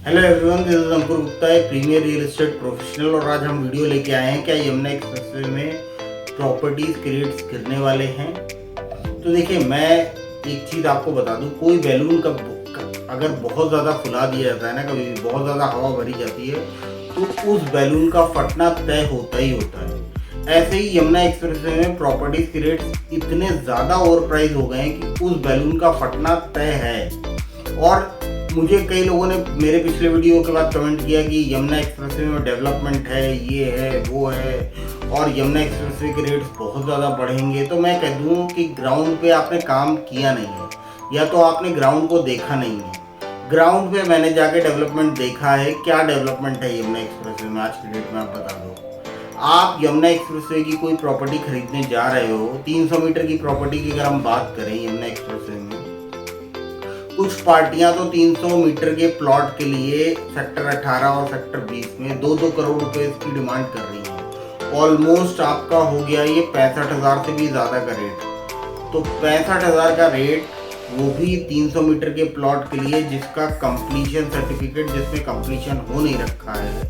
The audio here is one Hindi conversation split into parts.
हेलो एवरीवन, दिस इज अंकुर गुप्ता, एक प्रीमियर रियल एस्टेट प्रोफेशनल। और आज हम वीडियो लेके आए हैं क्या यमुना एक्सप्रेसवे में प्रॉपर्टीज के रेट्स गिरने वाले हैं। तो देखिए, मैं एक चीज़ आपको बता दूं, कोई बैलून का अगर बहुत ज़्यादा फुला दिया जाता है ना, कभी बहुत ज़्यादा हवा भरी जाती है तो उस बैलून का फटना तय होता ही होता है। ऐसे ही यमुना एक्सप्रेसवे में प्रॉपर्टीज के रेट्स इतने ज़्यादा ओवर प्राइस हो गए हैं कि उस बैलून का फटना तय है। और मुझे कई लोगों ने मेरे पिछले वीडियो के बाद कमेंट किया कि यमुना एक्सप्रेसवे में डेवलपमेंट है, ये है, वो है, और यमुना एक्सप्रेसवे के रेट्स बहुत ज़्यादा बढ़ेंगे। तो मैं कह दूँ कि ग्राउंड पे आपने काम किया नहीं है, या तो आपने ग्राउंड को देखा नहीं है। ग्राउंड पे मैंने जाके डेवलपमेंट देखा है। क्या डेवलपमेंट है यमुना एक्सप्रेसवे में आज की डेट में, आप बता दो। आप यमुना एक्सप्रेसवे की कोई प्रॉपर्टी खरीदने जा रहे हो, 300 मीटर की प्रॉपर्टी की अगर हम बात करें यमुना एक्सप्रेसवे में, कुछ पार्टियां तो 300 मीटर के प्लॉट के लिए सेक्टर 18 और सेक्टर 20 में 2-2 करोड़ रुपए की डिमांड कर रही हैं। ऑलमोस्ट आपका हो गया ये 65,000 से भी ज़्यादा का रेट। तो 65,000 का रेट, वो भी 300 मीटर के प्लॉट के लिए जिसका कंप्लीशन सर्टिफिकेट, जिसमें कंप्लीशन हो नहीं रखा है,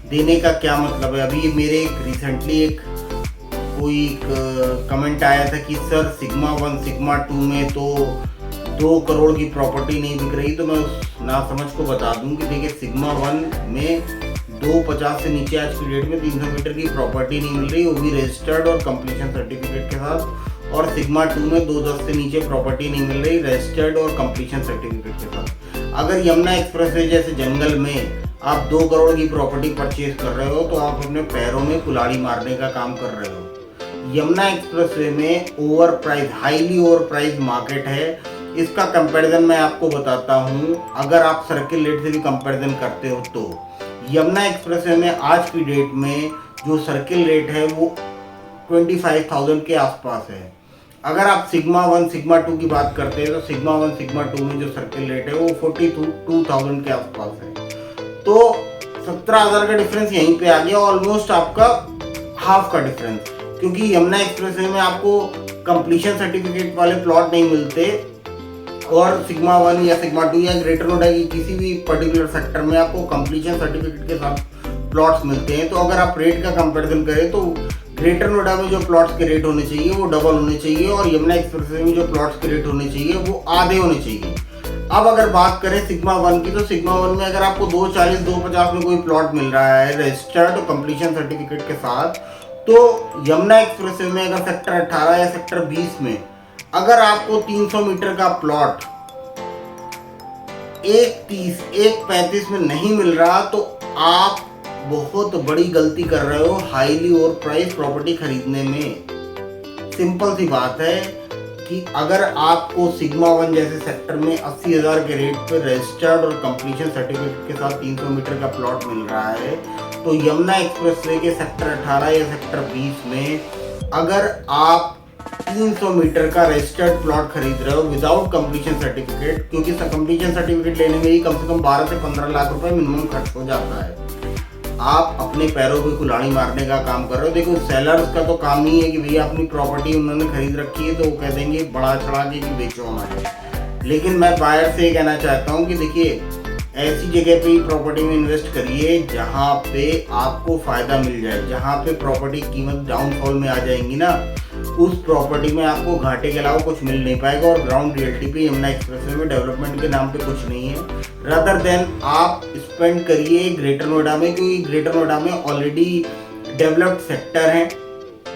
देने का क्या मतलब है। अभी मेरे रिसेंटली एक कमेंट आया था कि सर सिग्मा 1 सिग्मा 2 में तो 2 करोड़ की प्रॉपर्टी नहीं बिक रही। तो मैं उस नासमझ को बता दूं कि देखिए, सिग्मा 1 में 250 से नीचे आज की डेट में 300 मीटर की प्रॉपर्टी नहीं मिल रही, वो भी रजिस्टर्ड और कंप्लीशन सर्टिफिकेट के साथ। और सिग्मा 2 में 210 से नीचे प्रॉपर्टी नहीं मिल रही, रजिस्टर्ड और कंप्लीशन सर्टिफिकेट के साथ। अगर यमुना एक्सप्रेसवे जैसे जंगल में आप 2 करोड़ की प्रॉपर्टी परचेज कर रहे हो तो आप अपने पैरों में कुल्हाड़ी मारने का काम कर रहे हो। यमुना एक्सप्रेसवे में over price, highly over price market है। इसका कंपैरिजन मैं आपको बताता हूँ। अगर आप सर्किल रेट से भी कंपैरिजन करते हो तो यमुना एक्सप्रेसवे में आज की डेट में जो सर्किल रेट है वो 25,000 के आसपास है। अगर आप सिग्मा 1 सिग्मा 2 की बात करते हैं तो सिग्मा 1 सिग्मा 2 में जो सर्किल रेट है वो 42,000 के आसपास है। तो 17,000 का डिफरेंस यहीं पे आ गया, ऑलमोस्ट आपका हाफ का डिफरेंस। क्योंकि यमुना एक्सप्रेसवे में आपको कंप्लीशन सर्टिफिकेट वाले प्लॉट नहीं मिलते, और सिग्मा 1 या सिग्मा 2 या ग्रेटर नोएडा की किसी भी पर्टिकुलर सेक्टर में आपको कंप्लीशन सर्टिफिकेट के साथ प्लॉट्स मिलते हैं। तो अगर आप रेट का कंपैरिजन करें तो ग्रेटर नोएडा में जो प्लॉट्स के रेट होने चाहिए वो डबल होने चाहिए, और यमुना एक्सप्रेसवे में जो प्लॉट्स के रेट होने चाहिए वो आधे होने चाहिए। अब अगर बात करें सिग्मा 1 की, तो सिग्मा 1 में अगर आपको 240 250 में कोई प्लॉट मिल रहा है रजिस्टर्ड और कंप्लीशन सर्टिफिकेट के साथ, तो यमुना एक्सप्रेसवे में अगर सेक्टर 18 या सेक्टर 20 में अगर आपको 300 मीटर का प्लॉट 130 135 में नहीं मिल रहा, तो आप बहुत बड़ी गलती कर रहे हो हाईली ओवर प्राइस प्रॉपर्टी खरीदने में। सिंपल सी बात है कि अगर आपको सिग्मा 1 जैसे सेक्टर में 80,000 के रेट पे रजिस्टर्ड और कंप्लीशन सर्टिफिकेट के साथ 300 मीटर का प्लॉट मिल रहा है, तो यमुना एक्सप्रेसवे के सेक्टर 18 या सेक्टर 20 में अगर आप 300 मीटर का रजिस्टर्ड प्लॉट खरीद रहे हो विदाउट कंप्लीशन सर्टिफिकेट, क्योंकि कंप्लीशन सर्टिफिकेट लेने में ही कम से कम 12 से 15 लाख रुपए मिनिमम खर्च हो जाता है। आप अपने पैरों पे कुल्हाड़ी मारने का काम कर रहे हो। देखो, सेलर्स का तो काम ही है कि भैया अपनी प्रॉपर्टी उन्होंने खरीद रखी है तो वो कह देंगे बड़ा चढ़ा के कि बेचो हमारे। लेकिन मैं बायर से ये कहना चाहता हूँ कि देखिए, ऐसी जगह पे ही प्रॉपर्टी में इन्वेस्ट करिए जहाँ पे आपको फायदा मिल जाए। जहाँ पे प्रॉपर्टी कीमत डाउनफॉल में आ जाएंगी ना, उस प्रॉपर्टी में आपको घाटे के अलावा कुछ मिल नहीं पाएगा। और ग्राउंड रियल्टी पे यमुना एक्सप्रेसवे में डेवलपमेंट के नाम पे कुछ नहीं है। रादर देन आप स्पेंड करिए ग्रेटर नोएडा में, क्योंकि ग्रेटर नोएडा में ऑलरेडी डेवलप्ड सेक्टर है,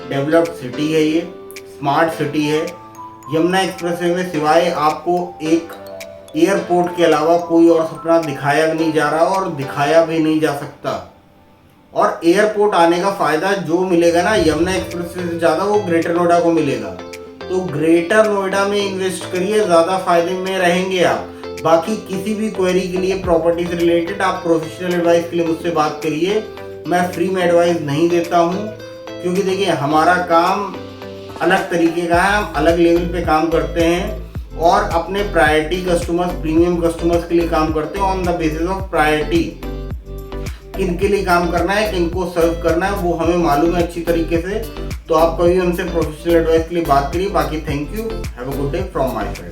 डेवलप्ड सिटी है, ये स्मार्ट सिटी है। यमुना एक्सप्रेसवे में सिवाय आपको एक एयरपोर्ट के अलावा कोई और सपना दिखाया भी नहीं जा रहा और दिखाया भी नहीं जा सकता। और एयरपोर्ट आने का फायदा जो मिलेगा ना यमुना एक्सप्रेसवे से ज़्यादा, वो ग्रेटर नोएडा को मिलेगा। तो ग्रेटर नोएडा में इन्वेस्ट करिए, ज़्यादा फायदे में रहेंगे आप। बाकी किसी भी क्वेरी के लिए प्रॉपर्टी से रिलेटेड आप प्रोफेशनल एडवाइस के लिए मुझसे बात करिए। मैं फ्री में एडवाइस नहीं देता हूँ, क्योंकि देखिए हमारा काम अलग तरीके का है, हम अलग लेवल पे काम करते हैं और अपने प्रायोरिटी कस्टमर्स, प्रीमियम कस्टमर्स के लिए काम करते हैं on the basis of priority. किन के लिए काम करना है, किन को सर्व करना है, वो हमें मालूम है अच्छी तरीके से। तो आप कभी हमसे प्रोफेशनल एडवाइस के लिए बात करिए। बाकी thank you, have a good day from my side.